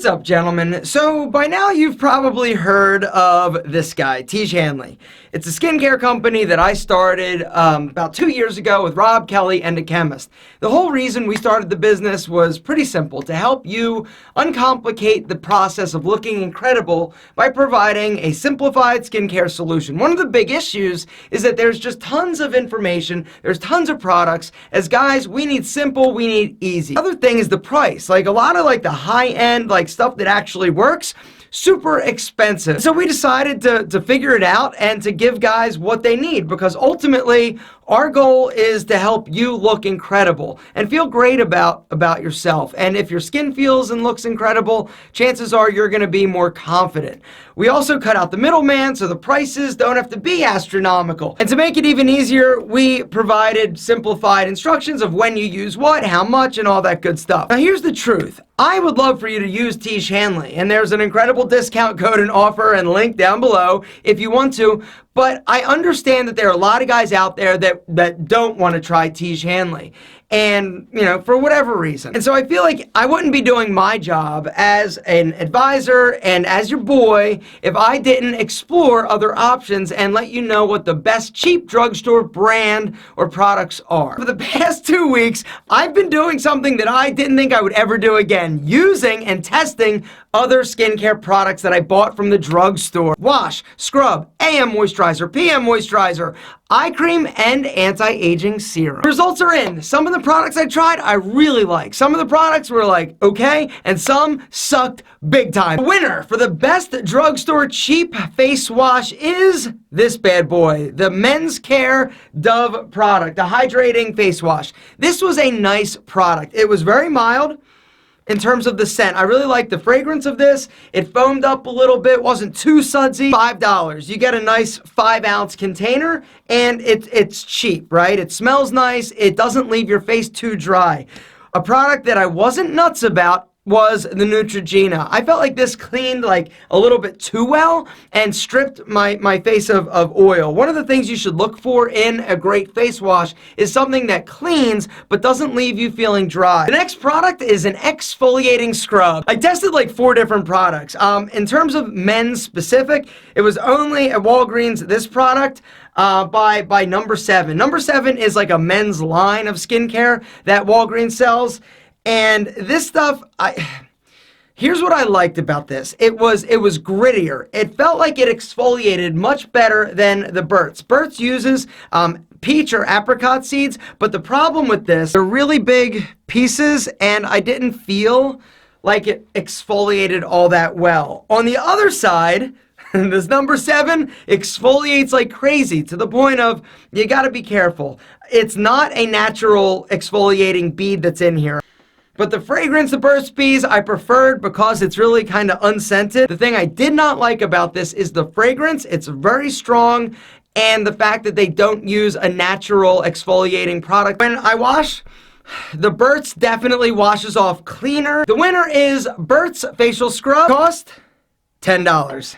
What's up, gentlemen? So by now you've probably heard of this guy, Tiege Hanley. It's a skincare company that I started about 2 years ago with Rob Kelly and a chemist. The whole reason we started the business was pretty simple: to help you uncomplicate the process of looking incredible by providing a simplified skincare solution. One of the big issues is that there's just tons of information, there's tons of products. As guys, we need simple, we need easy. The other thing is the price. Like a lot of the high-end stuff that actually works, super expensive. So we decided to figure it out and to give guys what they need, because ultimately our goal is to help you look incredible and feel great about yourself. And if your skin feels and looks incredible, chances are you're going to be more confident. We also cut out the middleman, so the prices don't have to be astronomical. And to make it even easier, we provided simplified instructions of when you use what, how much, and all that good stuff. Now here's the truth. I would love for you to use Tiege Hanley, and there's an incredible discount code and offer and link down below if you want to, but I understand that there are a lot of guys out there that don't want to try Tiege Hanley, and for whatever reason. And so I feel like I wouldn't be doing my job as an advisor and as your boy if I didn't explore other options and let you know what the best cheap drugstore brand or products are. For the past 2 weeks, I've been doing something that I didn't think I would ever do again: using and testing other skincare products that I bought from the drugstore. Wash, scrub, AM moisturizer, PM moisturizer, eye cream, and anti-aging serum. The results are in. Some of the products I tried, I really like. Some of the products were okay, and some sucked big time. The winner for the best drugstore cheap face wash is this bad boy, the Men's Care Dove product, the Hydrating face wash. This was a nice product. It was very mild in terms of the scent. I really like the fragrance of this. It foamed up a little bit, wasn't too sudsy. $5. You get a nice 5-ounce container, and it's cheap, right? It smells nice. It doesn't leave your face too dry. A product that I wasn't nuts about was the Neutrogena. I felt like this cleaned a little bit too well and stripped my face of oil. One of the things you should look for in a great face wash is something that cleans but doesn't leave you feeling dry. The next product is an exfoliating scrub. I tested 4 different products. In terms of men's specific, it was only at Walgreens, this product by Number 7. Number 7 is a men's line of skincare that Walgreens sells. And this stuff, here's what I liked about this. It was grittier. It felt like it exfoliated much better than the Burt's. Burt's uses peach or apricot seeds, but the problem with this, they're really big pieces, and I didn't feel like it exfoliated all that well. On the other side, this Number 7 exfoliates like crazy, to the point of you gotta be careful. It's not a natural exfoliating bead that's in here. But the fragrance of Burt's Bees I preferred because it's really kind of unscented. The thing I did not like about this is the fragrance. It's very strong, and the fact that they don't use a natural exfoliating product. When I wash, the Burt's definitely washes off cleaner. The winner is Burt's Facial Scrub. Cost $10.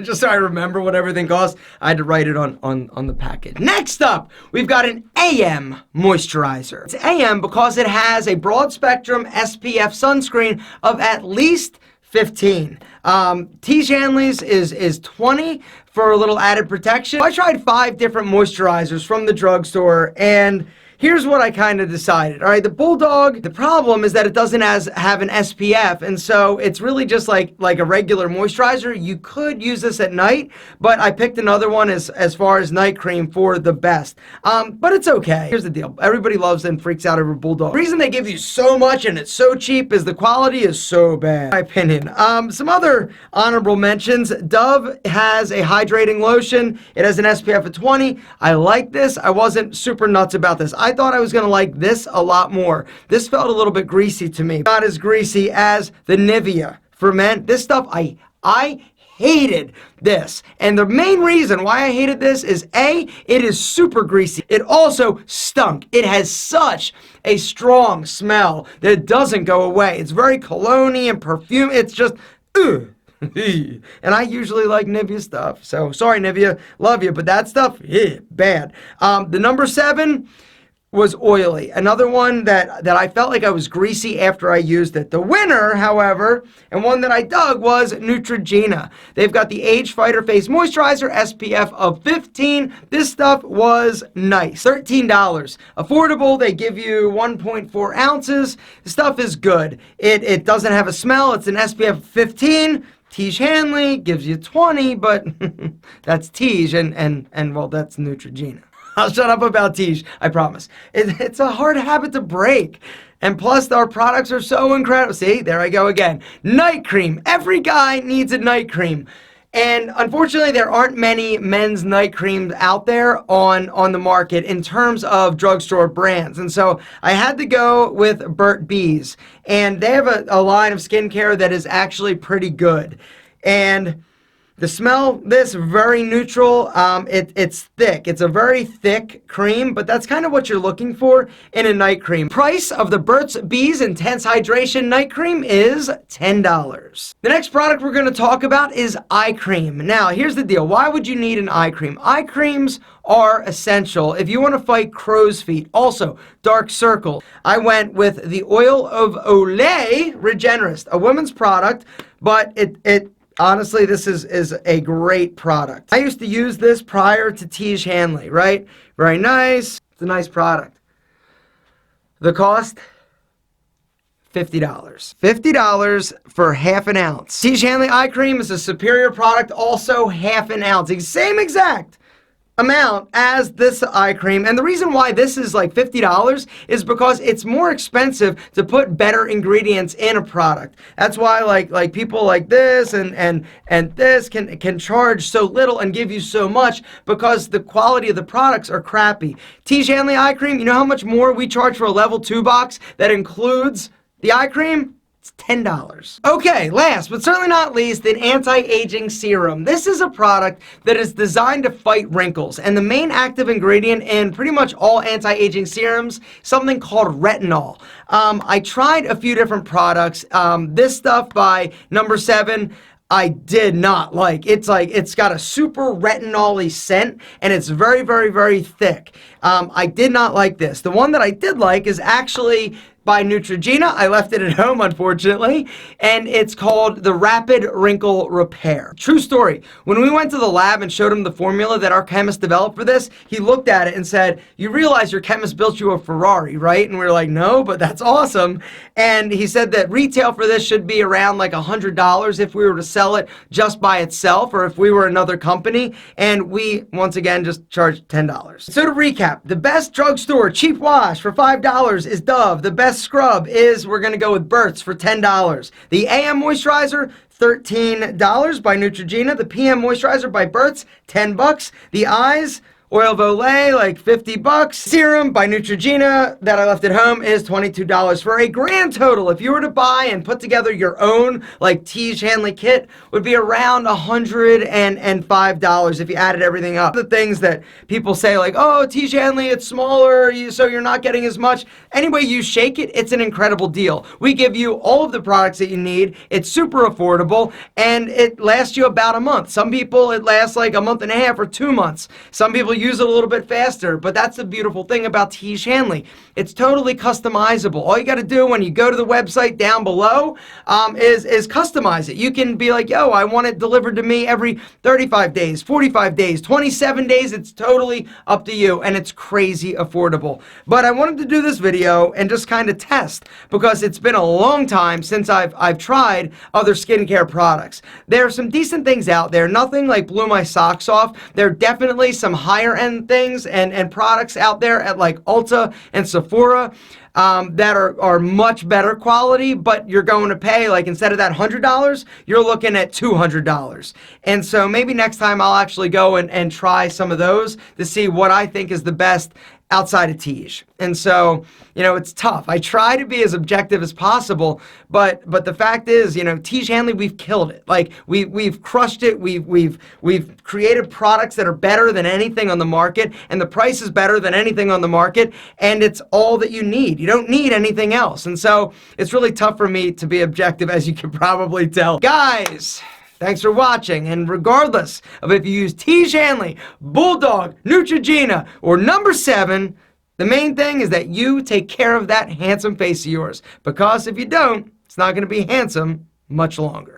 Just so I remember what everything costs, I had to write it on the package. Next up, we've got an AM moisturizer. It's AM because it has a broad spectrum SPF sunscreen of at least 15. Tiege Hanley's is 20 for a little added protection. I tried 5 different moisturizers from the drugstore, and here's what I kind of decided. All right, the Bulldog, the problem is that it doesn't have an SPF, and so it's really just like a regular moisturizer. You could use this at night, but I picked another one as far as night cream for the best. But it's okay. Here's the deal. Everybody loves and freaks out over Bulldog. The reason they give you so much and it's so cheap is the quality is so bad, in my opinion. Some other honorable mentions. Dove has a hydrating lotion. It has an SPF of 20. I like this. I wasn't super nuts about this. I thought I was going to like this a lot more. This felt a little bit greasy to me. Not as greasy as the Nivea for men. This stuff, I hated this. And the main reason why I hated this is A, it is super greasy. It also stunk. It has such a strong smell that it doesn't go away. It's very cologne-y and perfume. It's just, ugh. And I usually like Nivea stuff. So sorry, Nivea. Love you. But that stuff, bad. The Number 7 was oily. Another one that I felt like I was greasy after I used it. The winner, however, and one that I dug, was Neutrogena. They've got the Age Fighter Face Moisturizer, SPF of 15. This stuff was nice. $13. Affordable. They give you 1.4 ounces. The stuff is good. It doesn't have a smell. It's an SPF of 15. Tiege Hanley gives you 20, but that's Tiege, and well, that's Neutrogena. I'll shut up about Tiege, I promise. It's a hard habit to break. And plus, our products are so incredible. See, there I go again. Night cream. Every guy needs a night cream. And unfortunately, there aren't many men's night creams out there on the market in terms of drugstore brands. And so I had to go with Burt's Bees. And they have a line of skincare that is actually pretty good. And the smell, this very neutral. It's thick. It's a very thick cream, but that's kind of what you're looking for in a night cream. Price of the Burt's Bees Intense Hydration Night Cream is $10. The next product we're going to talk about is eye cream. Now, here's the deal. Why would you need an eye cream? Eye creams are essential if you want to fight crow's feet. Also, dark circles. I went with the Oil of Olay Regenerist, a women's product, but honestly, this is a great product. I used to use this prior to Tiege Hanley, right? Very nice. It's a nice product. The cost? $50. $50 for half an ounce. Tiege Hanley eye cream is a superior product, also half an ounce. Same exact amount as this eye cream. And the reason why this is like $50 is because it's more expensive to put better ingredients in a product. That's why like people like this and this can charge so little and give you so much, because the quality of the products are crappy. Tiege Hanley eye cream, you know how much more we charge for a level 2 box that includes the eye cream? It's $10. Okay, last but certainly not least, an anti-aging serum. This is a product that is designed to fight wrinkles, and the main active ingredient in pretty much all anti-aging serums, something called retinol. I tried a few different products. This stuff by number 7, I did not like. It's got a super retinol-y scent, and it's very, very, very thick. I did not like this. The one that I did like is actually by Neutrogena. I left it at home, unfortunately, and it's called the Rapid Wrinkle Repair. True story. When we went to the lab and showed him the formula that our chemist developed for this, he looked at it and said, "You realize your chemist built you a Ferrari, right?" And we were like, "No, but that's awesome." And he said that retail for this should be around like $100 if we were to sell it just by itself, or if we were another company, and we, once again, just charged $10. So to recap, the best drugstore cheap wash for $5 is Dove. The best scrub is, we're going to go with Burt's for $10. The AM moisturizer, $13 by Neutrogena. The PM moisturizer by Burt's, $10. The eyes, Oil of Olay, like $50. Serum by Neutrogena that I left at home is $22. For a grand total, if you were to buy and put together your own like Tiege Hanley kit, would be around $105 if you added everything up. The things that people say like, "Oh, Tiege Hanley, it's smaller, so you're not getting as much." Anyway, you shake it, it's an incredible deal. We give you all of the products that you need. It's super affordable, and it lasts you about a month. Some people, it lasts like a month and a half or 2 months. Some people use it a little bit faster, but that's the beautiful thing about Tiege Hanley. It's totally customizable. All you got to do when you go to the website down below is customize it. You can be like, "Yo, I want it delivered to me every 35 days, 45 days, 27 days. It's totally up to you, and it's crazy affordable. But I wanted to do this video and just kind of test, because it's been a long time since I've tried other skincare products. There are some decent things out there. Nothing like blew my socks off. There are definitely some higher end things and products out there at like Ulta and Sephora that are much better quality, but you're going to pay, like, instead of that $100, you're looking at $200. And so maybe next time I'll actually go and try some of those to see what I think is the best outside of Tiege. And so, you know, it's tough. I try to be as objective as possible, but the fact is, you know, Tiege Hanley, we've killed it. Like, we've crushed it. We've created products that are better than anything on the market, and the price is better than anything on the market, and it's all that you need. You don't need anything else. And so it's really tough for me to be objective, as you can probably tell. Guys, thanks for watching, and regardless of if you use Tiege Hanley, Bulldog, Neutrogena, or number 7, The main thing is that you take care of that handsome face of yours, because if you don't, it's not going to be handsome much longer.